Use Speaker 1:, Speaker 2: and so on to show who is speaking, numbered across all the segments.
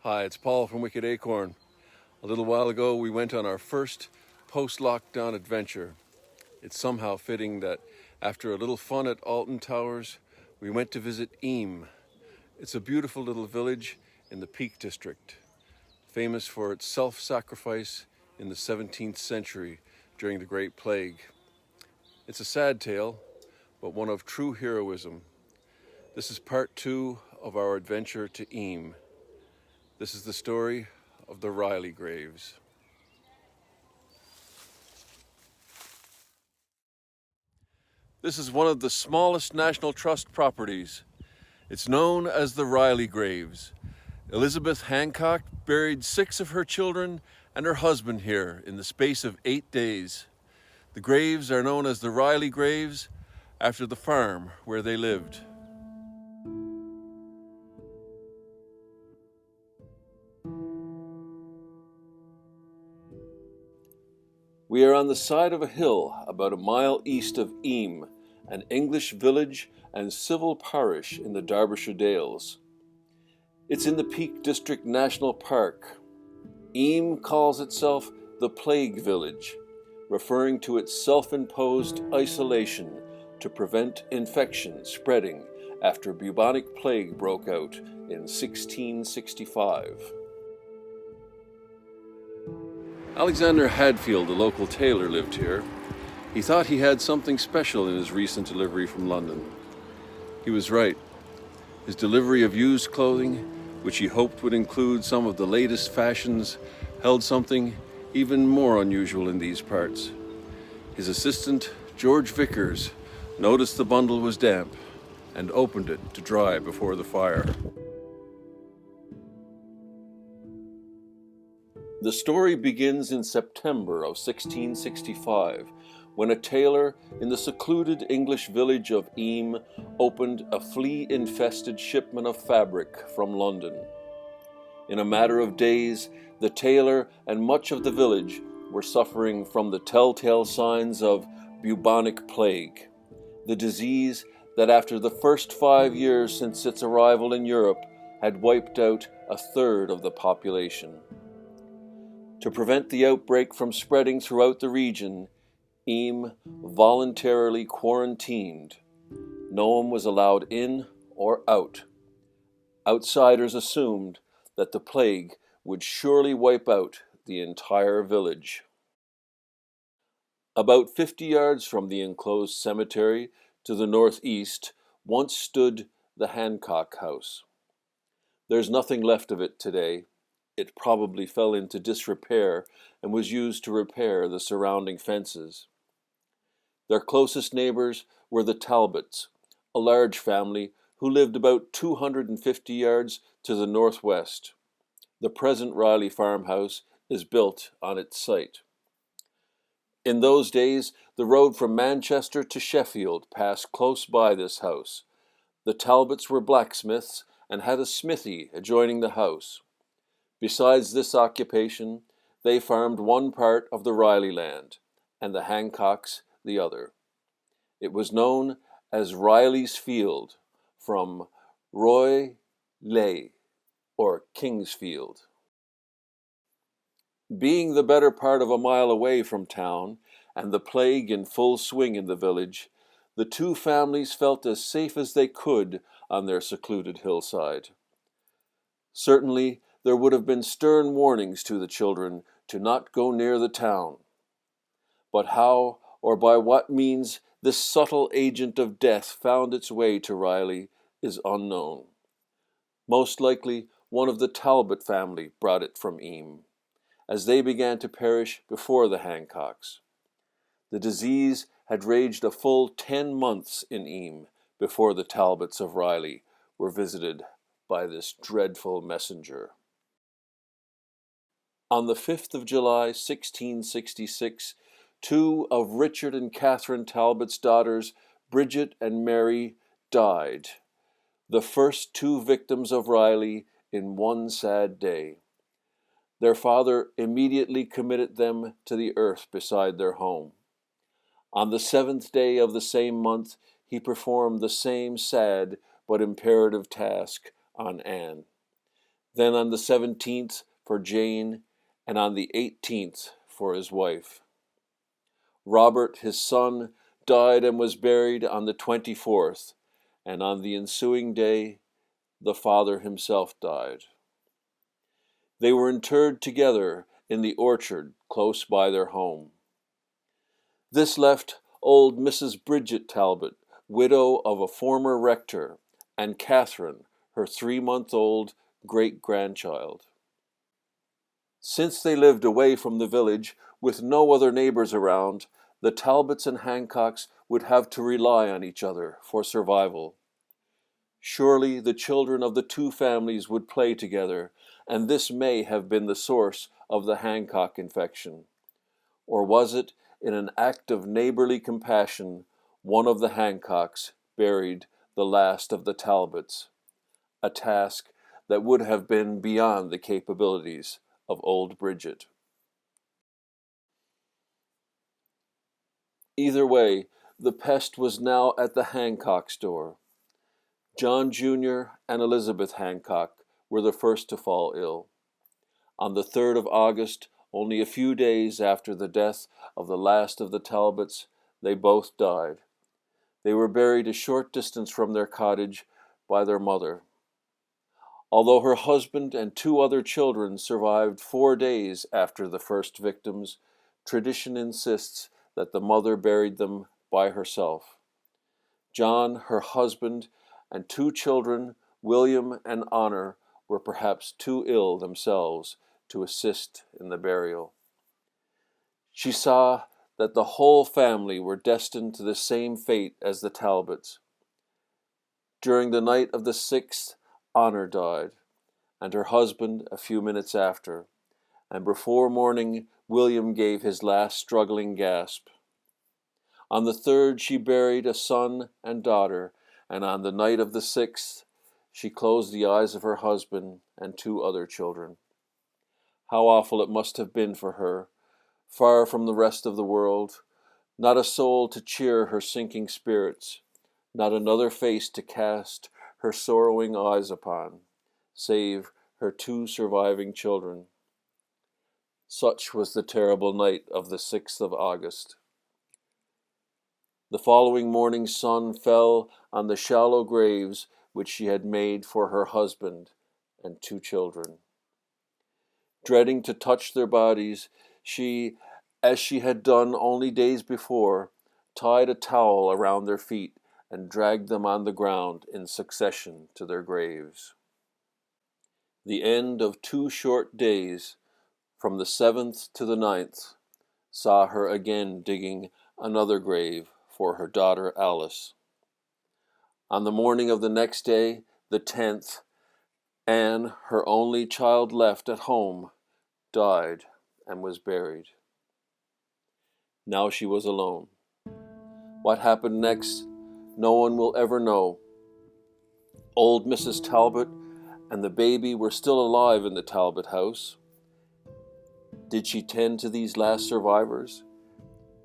Speaker 1: Hi, it's Paul from Wicked Acorn. A little while ago, we went on our first post-lockdown adventure. It's somehow fitting that after a little fun at Alton Towers, we went to visit Eyam. It's a beautiful little village in the Peak District, famous for its self-sacrifice in the 17th century during the Great Plague. It's a sad tale, but one of true heroism. This is part 2 of our adventure to Eyam. This is the story of the Riley graves. This is one of the smallest National Trust properties. It's known as the Riley graves. Elizabeth Hancock buried 6 of her children and her husband here in the space of 8 days. The graves are known as the Riley graves after the farm where they lived. We are on the side of a hill about a mile east of Eyam, an English village and civil parish in the Derbyshire Dales. It's in the Peak District National Park. Eyam calls itself the Plague Village, referring to its self-imposed isolation to prevent infection spreading after bubonic plague broke out in 1665. Alexander Hadfield, a local tailor, lived here. He thought he had something special in his recent delivery from London. He was right. His delivery of used clothing, which he hoped would include some of the latest fashions, held something even more unusual in these parts. His assistant, George Vickers, noticed the bundle was damp and opened it to dry before the fire. The story begins in September of 1665, when a tailor in the secluded English village of Eyam opened a flea-infested shipment of fabric from London. In a matter of days, the tailor and much of the village were suffering from the telltale signs of bubonic plague, the disease that after the first 5 years since its arrival in Europe had wiped out a third of the population. To prevent the outbreak from spreading throughout the region, Eyam voluntarily quarantined. No one was allowed in or out. Outsiders assumed that the plague would surely wipe out the entire village. About 50 yards from the enclosed cemetery to the northeast once stood the Hancock House. There's nothing left of it today. It probably fell into disrepair and was used to repair the surrounding fences. Their closest neighbors were the Talbots, a large family who lived about 250 yards to the northwest. The present Riley farmhouse is built on its site. In those days, the road from Manchester to Sheffield passed close by this house. The Talbots were blacksmiths and had a smithy adjoining the house. Besides this occupation, they farmed one part of the Riley land, and the Hancocks the other. It was known as Riley's Field, from Roy Ley, or King's Field. Being the better part of a mile away from town, and the plague in full swing in the village, the two families felt as safe as they could on their secluded hillside. Certainly, there would have been stern warnings to the children to not go near the town. But how or by what means this subtle agent of death found its way to Riley is unknown. Most likely, one of the Talbot family brought it from Eyam, as they began to perish before the Hancocks. The disease had raged a full 10 months in Eyam before the Talbots of Riley were visited by this dreadful messenger. On the 5th of July, 1666, 2 of Richard and Catherine Talbot's daughters, Bridget and Mary, died, the first 2 victims of Riley in one sad day. Their father immediately committed them to the earth beside their home. On the 7th day of the same month, he performed the same sad but imperative task on Anne. then on the 17th for Jane, and on the 18th for his wife. Robert, his son, died and was buried on the 24th, and on the ensuing day the father himself died. They were interred together in the orchard close by their home. This left old Mrs. Bridget Talbot, widow of a former rector, and Catherine, her 3-month-old great-grandchild. Since they lived away from the village, with no other neighbors around, the Talbots and Hancocks would have to rely on each other for survival. Surely the children of the two families would play together, and this may have been the source of the Hancock infection. Or was it, in an act of neighborly compassion, one of the Hancocks buried the last of the Talbots, a task that would have been beyond the capabilities of old Bridget. Either way, the pest was now at the Hancocks' door. John Jr. and Elizabeth Hancock were the first to fall ill. On the 3rd of August, only a few days after the death of the last of the Talbots, they both died. They were buried a short distance from their cottage by their mother. Although her husband and 2 other children survived 4 days after the first victims, tradition insists that the mother buried them by herself. John, her husband, and 2 children, William and Honor, were perhaps too ill themselves to assist in the burial. She saw that the whole family were destined to the same fate as the Talbots. During the night of the 6th, Honor died, and her husband a few minutes after, and before morning William gave his last struggling gasp. On the 3rd she buried a son and daughter, and on the night of the 6th she closed the eyes of her husband and 2 other children. How awful it must have been for her, far from the rest of the world, not a soul to cheer her sinking spirits, not another face to cast her sorrowing eyes upon, save her 2 surviving children. Such was the terrible night of the 6th of August. The following morning's sun fell on the shallow graves which she had made for her husband and 2 children. Dreading to touch their bodies, she, as she had done only days before, tied a towel around their feet and dragged them on the ground in succession to their graves. The end of 2 short days, from the 7th to the 9th, saw her again digging another grave for her daughter Alice. On the morning of the next day, the 10th, Anne, her only child left at home, died and was buried. Now she was alone. What happened next, no one will ever know. Old Mrs. Talbot and the baby were still alive in the Talbot house. Did she tend to these last survivors?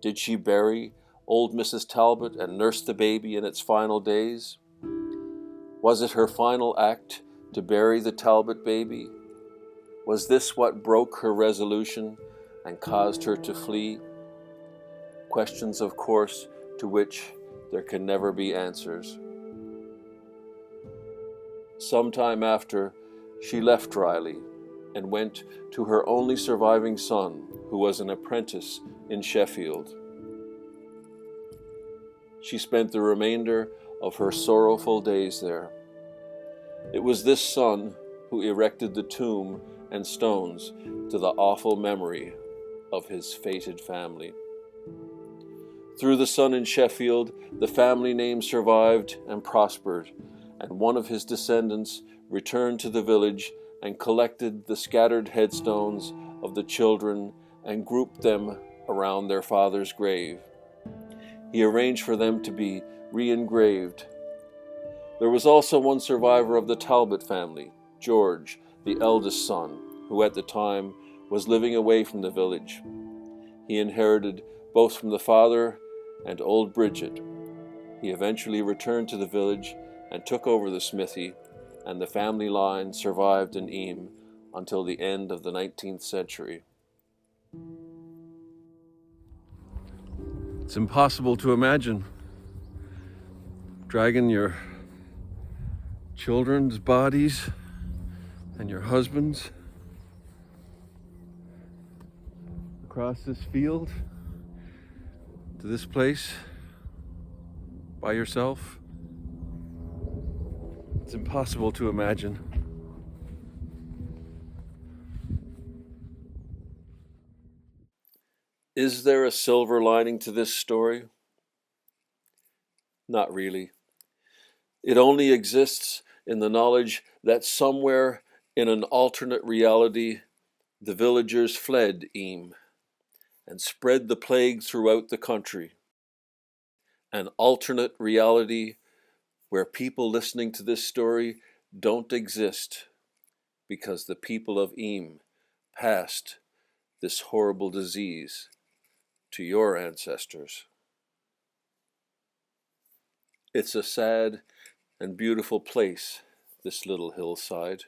Speaker 1: Did she bury old Mrs. Talbot and nurse the baby in its final days? Was it her final act to bury the Talbot baby? Was this what broke her resolution and caused her to flee? Questions, of course, to which there can never be answers. Sometime after, she left Riley and went to her only surviving son, who was an apprentice in Sheffield. She spent the remainder of her sorrowful days there. It was this son who erected the tomb and stones to the awful memory of his fated family. Through the son in Sheffield, the family name survived and prospered, and one of his descendants returned to the village and collected the scattered headstones of the children and grouped them around their father's grave. He arranged for them to be re-engraved. There was also one survivor of the Talbot family, George, the eldest son, who at the time was living away from the village. He inherited both from the father and old Bridget. He eventually returned to the village and took over the smithy, and the family line survived in Eyam until the end of the 19th century. It's impossible to imagine dragging your children's bodies and your husband's across this field to this place by yourself. It's impossible to imagine. Is there a silver lining to this story? Not really. It only exists in the knowledge that somewhere in an alternate reality, the villagers fled Eyam and spread the plague throughout the country. An alternate reality where people listening to this story don't exist because the people of Eyam passed this horrible disease to your ancestors. It's a sad and beautiful place, this little hillside.